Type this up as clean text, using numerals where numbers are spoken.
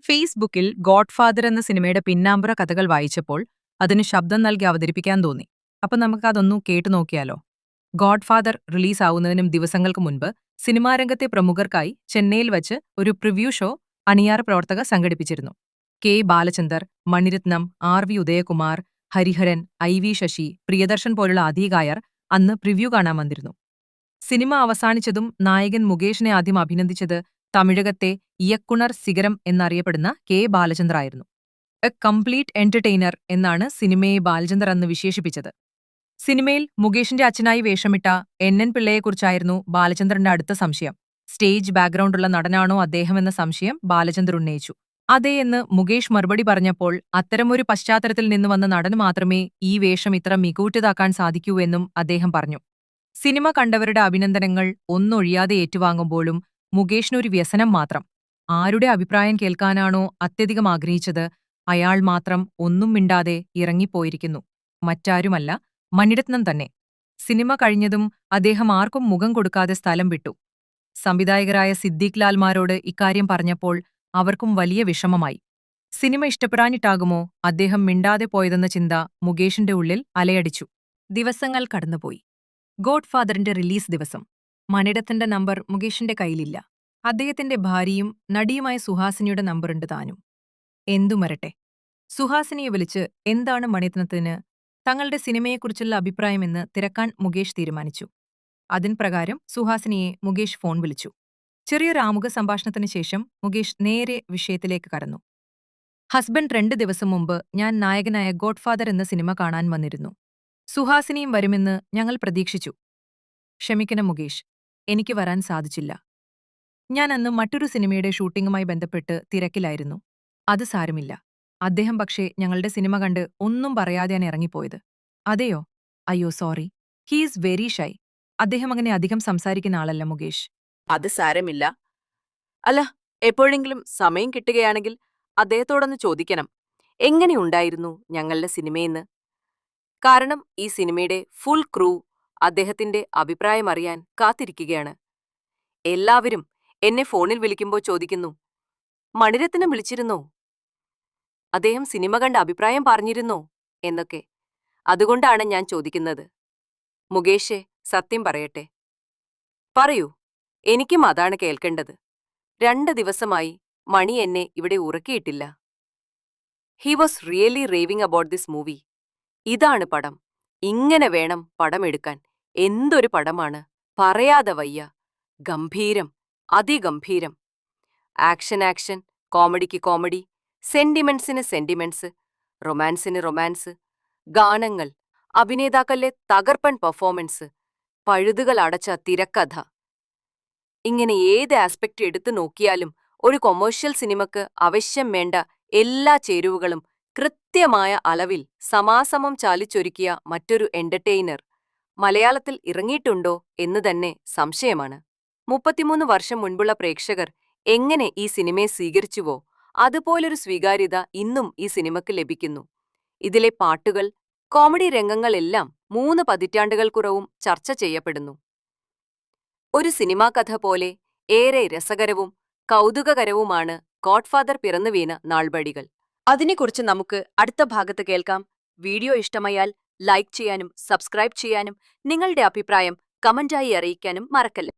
ഫേസ്ബുക്കിൽ ഗോഡ്ഫാദർ എന്ന സിനിമയുടെ പിന്നാമ്പുറ കഥകൾ വായിച്ചപ്പോൾ അതിന് ശബ്ദം നൽകി അവതരിപ്പിക്കാൻ തോന്നി. അപ്പൊ നമുക്കതൊന്നു കേട്ടു നോക്കിയാലോ? ഗോഡ്ഫാദർ റിലീസാവുന്നതിനും ദിവസങ്ങൾക്ക് മുൻപ് സിനിമാരംഗത്തെ പ്രമുഖർക്കായി ചെന്നൈയിൽ വച്ച് ഒരു പ്രിവ്യൂ ഷോ അണിയാർ പ്രവർത്തകർ സംഘടിപ്പിച്ചിരുന്നു. K Balachander, Mani Ratnam, R V Udayakumar, Hariharan, I V Sasi, Priyadarshan പോലുള്ള അധികായർ അന്ന് പ്രിവ്യൂ കാണാൻ വന്നിരുന്നു. സിനിമ അവസാനിച്ചതും നായകൻ മുകേഷിനെ ആദ്യം അഭിനന്ദിച്ചത് തമിഴകത്തെ ഇയക്കുണർ സിഗരം എന്നറിയപ്പെടുന്ന കെ ബാലചന്ദ്ര ആയിരുന്നു. എ കംപ്ലീറ്റ് എന്റർടൈനർ എന്നാണ് സിനിമയെ ബാലചന്ദ്ര അന്ന് വിശേഷിപ്പിച്ചത്. സിനിമയിൽ മുകേഷിന്റെ അച്ഛനായി വേഷമിട്ട എൻ പിള്ളയെക്കുറിച്ചായിരുന്നു ബാലചന്ദ്രന്റെ അടുത്ത സംശയം. സ്റ്റേജ് ബാക്ക്ഗ്രൗണ്ടുള്ള നടനാണോ അദ്ദേഹമെന്ന സംശയം ബാലചന്ദ്ര ഉന്നയിച്ചു. അതെ എന്ന് മുകേഷ് മറുപടി പറഞ്ഞപ്പോൾ അത്തരമൊരു പശ്ചാത്തലത്തിൽ നിന്ന് വന്ന നടന് മാത്രമേ ഈ വേഷം ഇത്ര മികവുറ്റതാക്കാൻ സാധിക്കൂ എന്നും അദ്ദേഹം പറഞ്ഞു. സിനിമ കണ്ടവരുടെ അഭിനന്ദനങ്ങൾ ഒന്നൊഴിയാതെ ഏറ്റുവാങ്ങുമ്പോഴും മുകേഷിനൊരു വ്യസനം മാത്രം. ആരുടെ അഭിപ്രായം കേൾക്കാനാണോ അത്യധികം ആഗ്രഹിച്ചത് അയാൾ മാത്രം ഒന്നും മിണ്ടാതെ ഇറങ്ങിപ്പോയിരിക്കുന്നു. മറ്റാരുമല്ല, മണിരത്നം തന്നെ. സിനിമ കഴിഞ്ഞതും അദ്ദേഹം ആർക്കും മുഖം കൊടുക്കാതെ സ്ഥലം വിട്ടു. സംവിധായകരായ സിദ്ദീഖ് ലാൽമാരോട് ഇക്കാര്യം പറഞ്ഞപ്പോൾ അവർക്കും വലിയ വിഷമമായി. സിനിമ ഇഷ്ടപ്പെടാനിട്ടാകുമോ അദ്ദേഹം മിണ്ടാതെ പോയതെന്ന ചിന്ത മുകേഷിന്റെ ഉള്ളിൽ അലയടിച്ചു. ദിവസങ്ങൾ കടന്നുപോയി. ഗോഡ്ഫാദറിന്റെ റിലീസ് ദിവസം. മണിരത്നന്റെ നമ്പർ മുകേഷിന്റെ കയ്യിലില്ല. അദ്ദേഹത്തിന്റെ ഭാര്യയും നടിയുമായ സുഹാസിനിയുടെ നമ്പറുണ്ട് താനും. എന്തുമരട്ടെ, സുഹാസിനിയെ വിളിച്ച് എന്താണ് മണിരത്നത്തിന് തങ്ങളുടെ സിനിമയെക്കുറിച്ചുള്ള അഭിപ്രായമെന്ന് തിരക്കാൻ മുകേഷ് തീരുമാനിച്ചു. അതിൻ പ്രകാരം സുഹാസിനിയെ മുകേഷ് ഫോൺ വിളിച്ചു. ചെറിയൊരു ആമുഖ സംഭാഷണത്തിന് ശേഷം മുകേഷ് നേരെ വിഷയത്തിലേക്ക് കടന്നു. ഹസ്ബൻഡ് 2 ദിവസം മുമ്പ് ഞാൻ നായകനായ ഗോഡ്ഫാദർ എന്ന സിനിമ കാണാൻ വന്നിരുന്നു. സുഹാസിനിയും വരുമെന്ന് ഞങ്ങൾ പ്രതീക്ഷിച്ചു. ക്ഷമിക്കണം മുകേഷ്, എനിക്ക് വരാൻ സാധിച്ചില്ല. ഞാൻ അന്ന് മറ്റൊരു സിനിമയുടെ ഷൂട്ടിംഗുമായി ബന്ധപ്പെട്ട് തിരക്കിലായിരുന്നു. അത് സാരമില്ല. അദ്ദേഹം പക്ഷേ ഞങ്ങളുടെ സിനിമ കണ്ട് ഒന്നും പറയാതെയാണ് ഇറങ്ങിപ്പോയത്. അതെയോ? അയ്യോ സോറി. He's very shy. അദ്ദേഹം അങ്ങനെ അധികം സംസാരിക്കുന്ന ആളല്ല മുകേഷ്. അത് സാരമില്ല. അല്ല, എപ്പോഴെങ്കിലും സമയം കിട്ടുകയാണെങ്കിൽ അദ്ദേഹത്തോടൊന്ന് ചോദിക്കണം, എങ്ങനെയുണ്ടായിരുന്നു ഞങ്ങളുടെ സിനിമയെന്ന്. കാരണം ഈ സിനിമയുടെ ഫുൾ ക്രൂ അദ്ദേഹത്തിന്റെ അഭിപ്രായമറിയാൻ കാത്തിരിക്കുകയാണ്. എല്ലാവരും എന്നെ ഫോണിൽ വിളിക്കുമ്പോൾ ചോദിക്കുന്നു, മണിരത്നം വിളിച്ചിരുന്നോ? അദ്ദേഹം സിനിമ കണ്ട അഭിപ്രായം പറഞ്ഞിരുന്നോ എന്നൊക്കെ. അതുകൊണ്ടാണ് ഞാൻ ചോദിക്കുന്നത്. മുകേഷേ, സത്യം പറയട്ടെ. പറയൂ, എനിക്കും അതാണ് കേൾക്കേണ്ടത്. 2 ദിവസമായി മണി എന്നെ ഇവിടെ ഉറക്കിയിട്ടില്ല. He was really raving about this movie. ഇതാണ് പടം. ഇങ്ങനെ വേണം പടമെടുക്കാൻ. എന്തൊരു പടമാണ്, പറയാതെ വയ്യ. ഗംഭീരം, അതിഗംഭീരം. ആക്ഷൻ, കോമഡിക്ക് കോമഡി, സെന്റിമെന്റ്സിന് സെന്റിമെന്റ്സ്, റൊമാൻസിന് റൊമാൻസ്, ഗാനങ്ങൾ, അഭിനേതാക്കളിലെ തകർപ്പൻ പെർഫോമൻസ്, പഴുതുകൾ അടച്ച തിരക്കഥ. ഇങ്ങനെ ഏത് ആസ്പെക്ട് എടുത്തു നോക്കിയാലും ഒരു കൊമേഴ്ഷ്യൽ സിനിമക്ക് ആവശ്യം വേണ്ട എല്ലാ ചേരുവകളും കൃത്യമായ അളവിൽ സമാസമം ചാലിച്ചൊരുക്കിയ മറ്റൊരു എന്റർടൈനർ മലയാളത്തിൽ ഇറങ്ങിയിട്ടുണ്ടോ എന്ന് തന്നെ സംശയമാണ്. 33 വർഷം മുൻപുള്ള പ്രേക്ഷകർ എങ്ങനെ ഈ സിനിമയെ സ്വീകരിച്ചുവോ അതുപോലൊരു സ്വീകാര്യത ഇന്നും ഈ സിനിമയ്ക്ക് ലഭിക്കുന്നു. ഇതിലെ പാട്ടുകൾ, കോമഡി രംഗങ്ങളെല്ലാം 3 പതിറ്റാണ്ടുകൾക്കുറവും ചർച്ച ചെയ്യപ്പെടുന്നു. ഒരു സിനിമാ കഥ പോലെ ഏറെ രസകരവും കൗതുകകരവുമാണ് ഗോഡ്ഫാദർ പിറന്നു വീണ നാൾവഴികൾ. അതിനെക്കുറിച്ച് നമുക്ക് അടുത്ത ഭാഗത്ത് കേൾക്കാം. വീഡിയോ ഇഷ്ടമായാൽ ലൈക്ക് ചെയ്യാനും സബ്സ്ക്രൈബ് ചെയ്യാനും നിങ്ങളുടെ അഭിപ്രായം കമന്റായി അറിയിക്കാനും മറക്കല്ലേ.